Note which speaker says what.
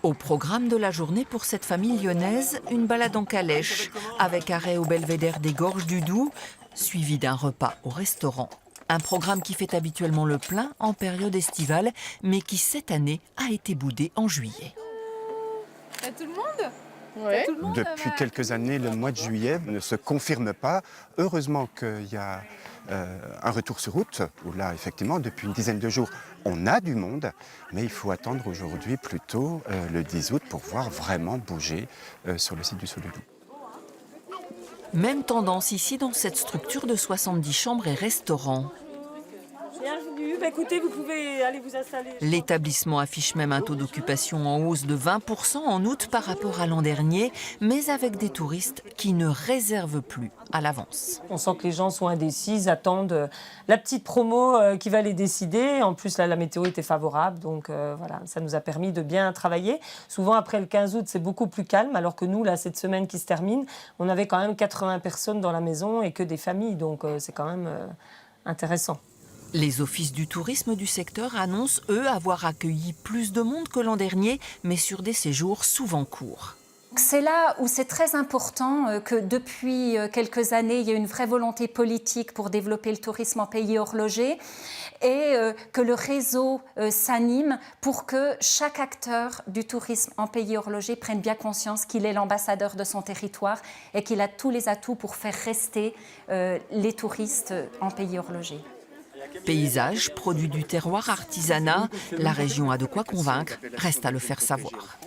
Speaker 1: Au programme de la journée pour cette famille lyonnaise, une balade en calèche, avec arrêt au belvédère des Gorges du Doubs, suivi d'un repas au restaurant. Un programme qui fait habituellement le plein en période estivale, mais qui cette année a été boudé en juillet.
Speaker 2: T'as tout le monde?
Speaker 3: Ouais.
Speaker 2: Tout le monde
Speaker 4: Depuis quelques années, le mois de juillet ne se confirme pas. Heureusement qu'il y a un retour sur route, où là, effectivement, depuis une dizaine de jours, on a du monde, mais il faut attendre aujourd'hui plutôt le 10 août pour voir vraiment bouger sur le site du Saut-de-Loup.
Speaker 1: Même tendance ici dans cette structure de 70 chambres et restaurants.
Speaker 3: Bienvenue. Écoutez, vous pouvez aller vous installer.
Speaker 1: L'établissement affiche même un taux d'occupation en hausse de 20% en août par rapport à l'an dernier, mais avec des touristes qui ne réservent plus à l'avance.
Speaker 3: On sent que les gens sont indécis, ils attendent la petite promo qui va les décider. En plus, là, la météo était favorable, donc voilà, ça nous a permis de bien travailler. Souvent, après le 15 août, c'est beaucoup plus calme, alors que nous, là, cette semaine qui se termine, on avait quand même 80 personnes dans la maison et que des familles, donc c'est quand même intéressant.
Speaker 1: Les offices du tourisme du secteur annoncent, eux, avoir accueilli plus de monde que l'an dernier, mais sur des séjours souvent courts.
Speaker 5: C'est là où c'est très important que depuis quelques années, il y a une vraie volonté politique pour développer le tourisme en pays horloger et que le réseau s'anime pour que chaque acteur du tourisme en pays horloger prenne bien conscience qu'il est l'ambassadeur de son territoire et qu'il a tous les atouts pour faire rester les touristes en pays horloger.
Speaker 1: Paysages, produits du terroir, artisanat, la région a de quoi convaincre, reste à le faire savoir.